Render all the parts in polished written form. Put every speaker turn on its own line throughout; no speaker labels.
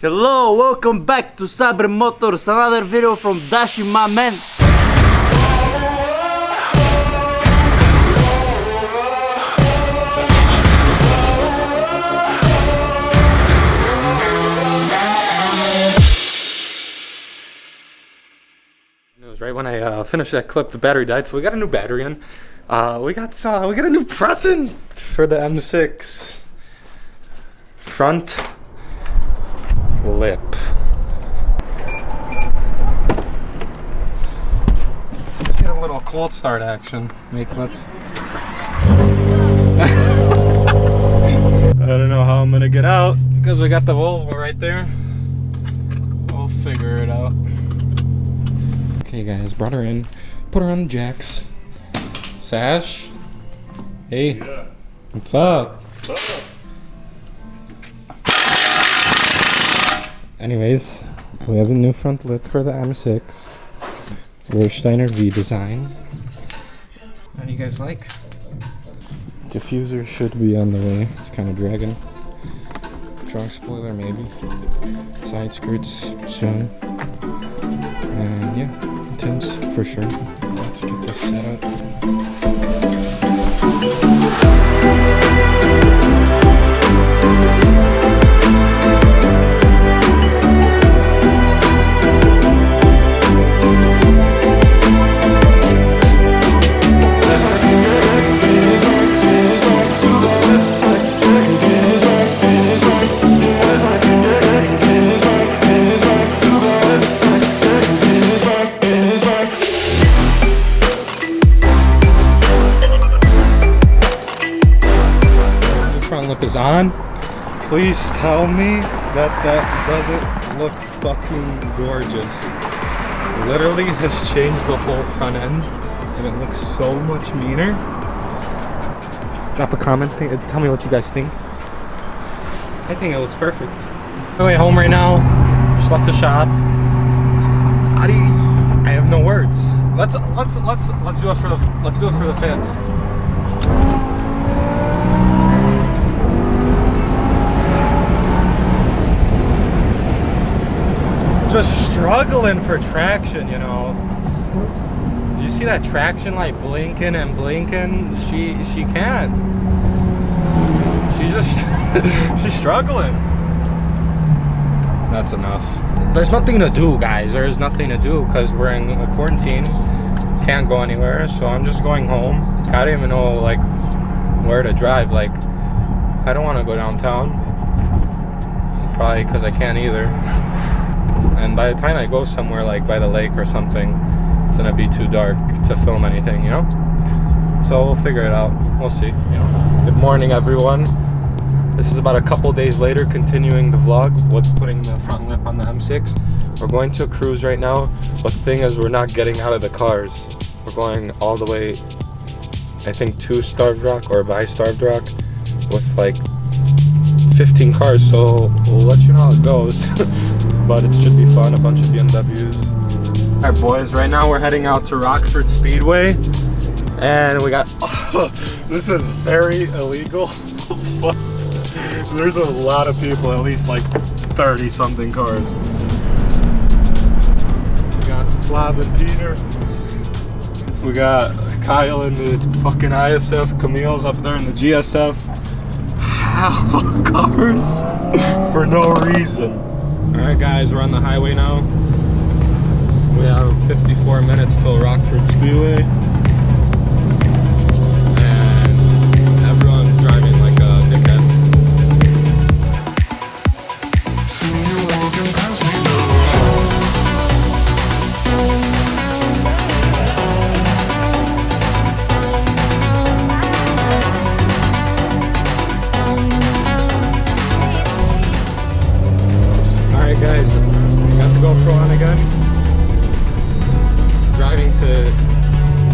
Hello, welcome back to Sabre Motors, another video from Dashi, my man.
Right when I finished that clip, the battery died, so we got a new battery in. We got a new present for the M6 front lip. Let's get a little cold start action. Let's. I don't know how I'm gonna get out because we got the Volvo right there. We'll figure it out. Okay guys, brought her in, put her on the jacks. Sash, hey, yeah. What's up? Anyways, we have a new front lip for the M6. Rohrsteiner V design. How do you guys like? Diffuser should be on the way, it's kind of dragging. Trunk spoiler maybe. Side skirts soon. And yeah, tints for sure. Let's get this set up. Lip is on. Please tell me that that doesn't look fucking gorgeous. Literally has changed the whole front end and it looks so much meaner. Drop a comment, tell me what you guys think. I think it looks perfect. On the way home right now, just left the shop. I have no words. Let's do it for the fans. Just struggling for traction, you know. You see that traction light blinking and blinking? She can't. She's just she's struggling. That's enough. There's nothing to do, guys. There is nothing to do because we're in a quarantine. Can't go anywhere, so I'm just going home. I don't even know like where to drive. Like I don't want to go downtown. Probably because I can't either. And by the time I go somewhere like by the lake or something, it's gonna be too dark to film anything, you know? So we'll figure it out. We'll see, you know. Good morning, everyone. This is about a couple days later, continuing the vlog with putting the front lip on the M6. We're going to a cruise right now. The thing is, we're not getting out of the cars. We're going all the way, I think, to Starved Rock or by Starved Rock with like 15 cars. So we'll let you know how it goes. But it should be fun, a bunch of BMWs. Alright boys, right now we're heading out to Rockford Speedway. And we got, this is very illegal, but there's a lot of people, at least like 30 something cars. We got Slav and Peter. We got Kyle in the fucking ISF, Camille's up there in the GSF. Hell of cars for no reason. Alright guys, we're on the highway now. We have 54 minutes till Rockford Speedway. And everyone's driving like a dickhead. Guys, we got the GoPro on again. Driving to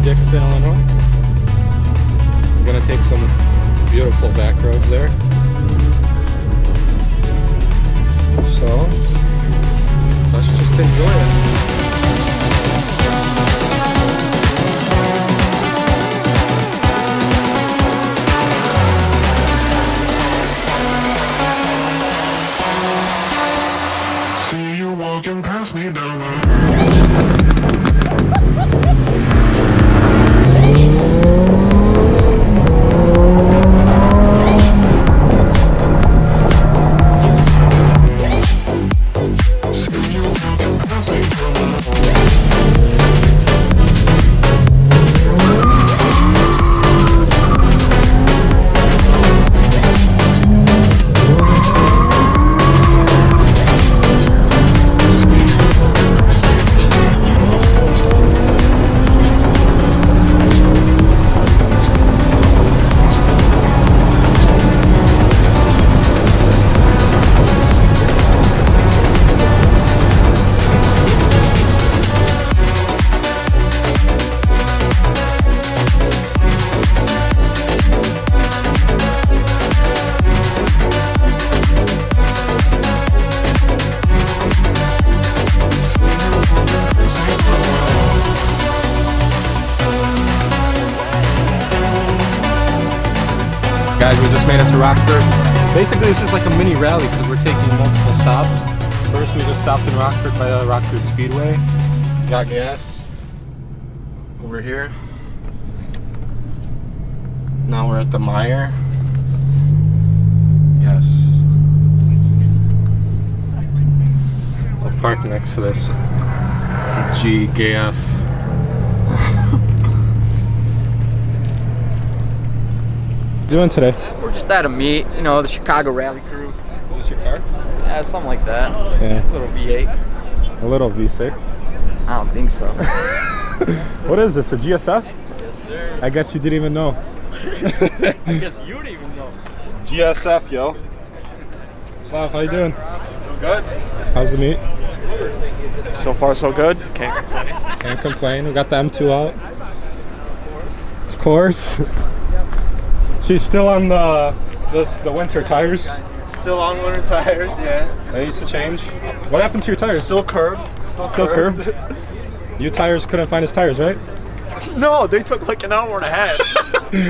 Dixon, Illinois. I'm gonna take some beautiful back roads there. So let's just enjoy it.
walking past me down the
Guys, we just made it to Rockford. Basically, it's just like a mini rally because we're taking multiple stops. First, we just stopped in Rockford by the Rockford Speedway. Got gas over here. Now we're at the Mire. Yes. I'll park next to this GGF. Doing today?
We're just at a meet, you know, the Chicago Rally Crew.
Is this your car?
Yeah, something like that.
Yeah.
A little V8.
A little V6.
I don't think so.
What is this? A GSF?
Yes, sir.
I guess you didn't even know.
I guess you didn't even know.
GSF, yo. Slav, how you doing?
Good.
How's the meet?
So far, so good. Can't complain.
Can't complain. We got the M2 out. Of course. She's still on the winter tires.
Still on winter tires, yeah.
They used to change. What happened to your tires?
Still curved.
Still curved? You tires couldn't find his tires, right?
No, they took like an hour and a half.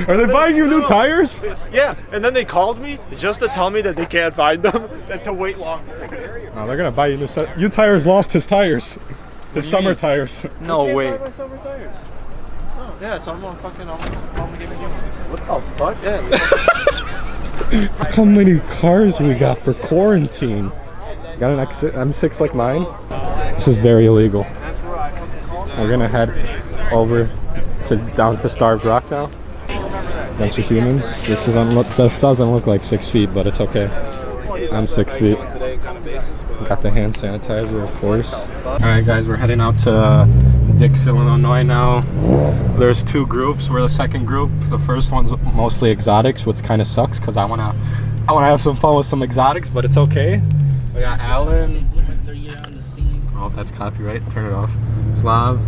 Are they buying you new tires?
Yeah, and then they called me just to tell me that they can't find them and to wait longer.
No, they're gonna buy you new You tires lost his tires. His summer tires.
No way.
My summer tires. Oh, yeah, someone fucking almost gave me new ones. What the fuck? Yeah.
Look how many cars we got for quarantine. Got an M6 like mine? This is very illegal. We're gonna head over down to Starved Rock now. Bunch of humans. This doesn't look like 6 feet, but it's okay. I'm 6 feet. Got the hand sanitizer, of course. Alright guys, we're heading out to Dixon, Illinois now. There's two groups. We're the second group. The first one's mostly exotics, which kind of sucks because I wanna have some fun with some exotics, but it's okay. We got Alan. Oh, that's copyright. Turn it off. Slav.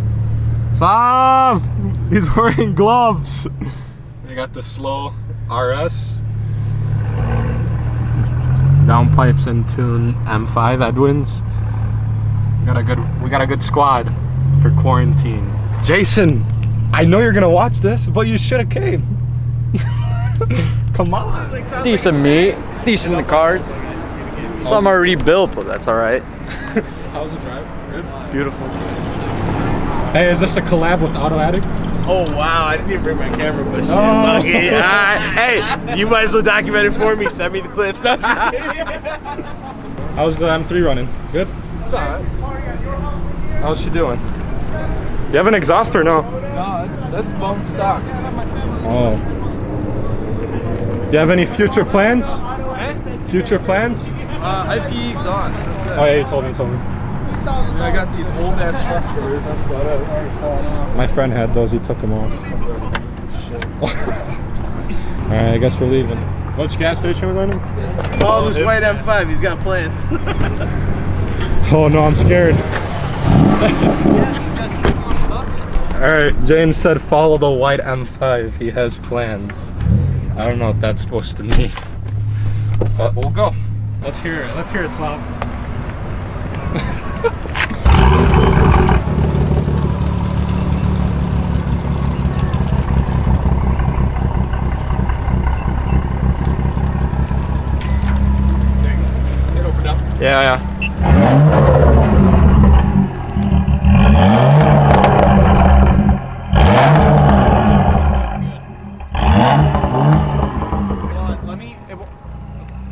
He's wearing gloves. We got the slow RS. Downpipes and tune M5 Edwins. We got a good squad for quarantine. Jason, I know you're gonna watch this, but you should have came. Come on.
Decent meet. Decent in the cars. Some are rebuilt, but that's all right.
How's the drive? Good.
Beautiful.
Hey, is this a collab with Addict?
Oh wow, I didn't even bring my camera, but shit. Fuck it. Hey, you might as well document it for me. Send me the clips.
How's the M3 running? Good?
It's alright.
How's she doing? You have an exhaust or no?
No, that's bone stock.
Oh. You have any future plans? Future plans?
IP exhaust. That's it.
Oh yeah, you told me.
I got these old ass front spoilers. That's about it. Already falling off.
My friend had those, he took them off.
This one's already shit.
Alright, I guess we're leaving. Which gas station we're going to?
Follow this white M5, he's got plans.
Oh no, I'm scared. Alright, James said follow the white M5. He has plans. I don't know what that's supposed to mean. But we'll go. Let's hear it. Let's hear it, Slav. Yeah.
Let me.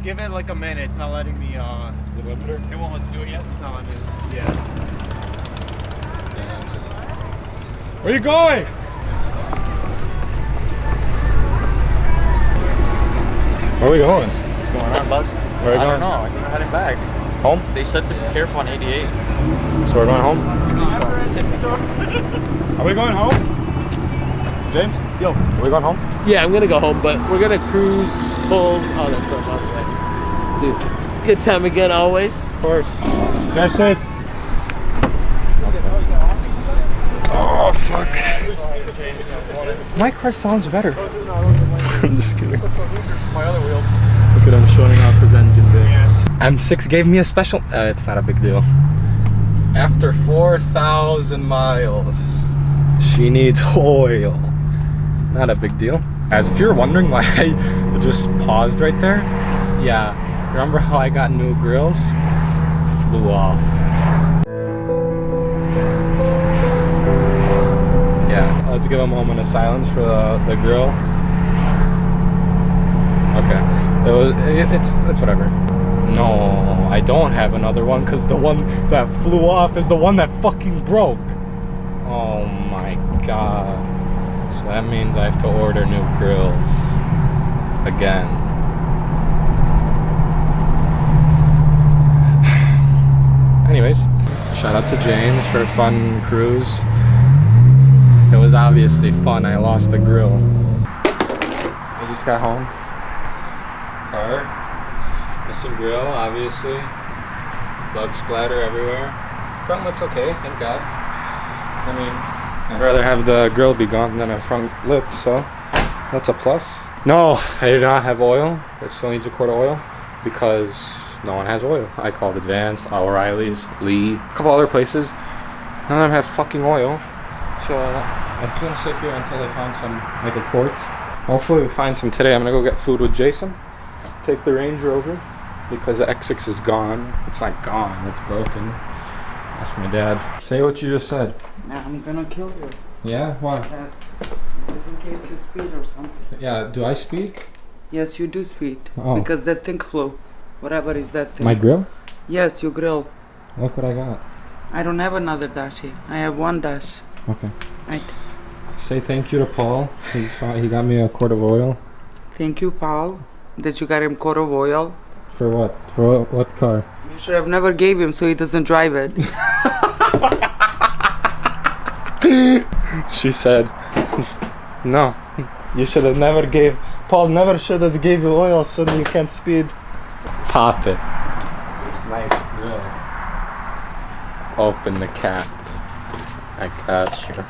Give it like a minute. It's not letting me. The limiter. It won't let you do it yet. It's not letting me. Yeah.
Where you going? Where are we going?
What's going on, Buzz?
Where are we
I
going?
don't know. I think we're heading back.
Home?
They said to be careful on 88.
So we're going home? Are we going home? James?
Yo.
Are we going home?
Yeah, I'm gonna go home, but we're gonna cruise, pulls, all that stuff on the way. Dude, good time again always.
Of course. Drive safe. Oh, fuck. My car sounds better. I'm just kidding.
My other wheels.
Look at him showing off his engine bay. M6 gave me a special. It's not a big deal. After 4,000 miles, she needs oil. Not a big deal. Guys, if you're wondering why I just paused right there, yeah. Remember how I got new grills? Flew off. Yeah, let's give a moment of silence for the grill. Okay, it's whatever. No, I don't have another one because the one that flew off is the one that fucking broke. Oh my god. So that means I have to order new grills again. Anyways, shout out to James for a fun cruise. It was obviously fun. I lost the grill. We just got home. Car. Missing grill, obviously. Bug splatter everywhere. Front lip's okay, thank God. I mean, I'd rather have the grill be gone than a front lip, so that's a plus. No, I do not have oil. It still needs a quart of oil because no one has oil. I called Advanced, O'Reilly's, Lee, a couple other places. None of them have fucking oil. So I'm just gonna sit here until I find some, like a quart. Hopefully we find some today. I'm gonna go get food with Jason. Take the Range Rover because the X6 is gone. It's not gone, it's broken. Ask my dad. Say what you just said.
Nah, I'm gonna kill you.
Yeah? Why?
Yes. Just in case you speed or something.
Yeah, do I speed?
Yes, you do speed.
Oh.
Because that thing flew. Whatever is that thing.
My grill?
Yes, your grill.
Look what I got.
I don't have another dashi. I have one dash.
Okay.
Right.
Say thank you to Paul. He got me a quart of oil.
Thank you, Paul. That you got him quart of oil.
For what? For what car?
You should have never gave him so he doesn't drive it.
She said, no, you should have never gave, Paul never should have gave you oil so that you can't speed. Pop it. Nice grill. Open the cap. I got you.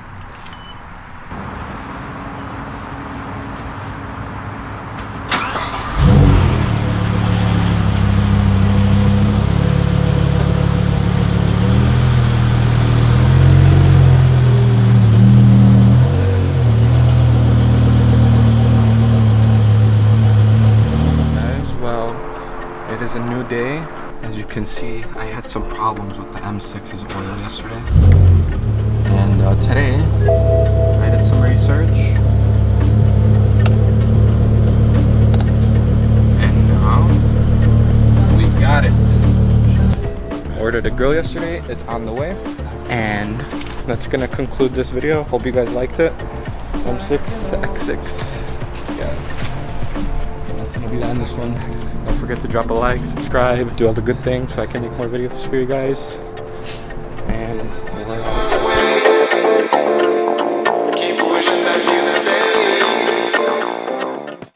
It is a new day. As you can see, I had some problems with the M6's oil yesterday. And today, I did some research. And now, we got it. Ordered a grill yesterday, it's on the way. And that's gonna conclude this video. Hope you guys liked it. M6, X6. Yeah. That's gonna be the end of this one. Don't forget to drop a like, subscribe, do all the good things so I can make more videos for you guys. And we're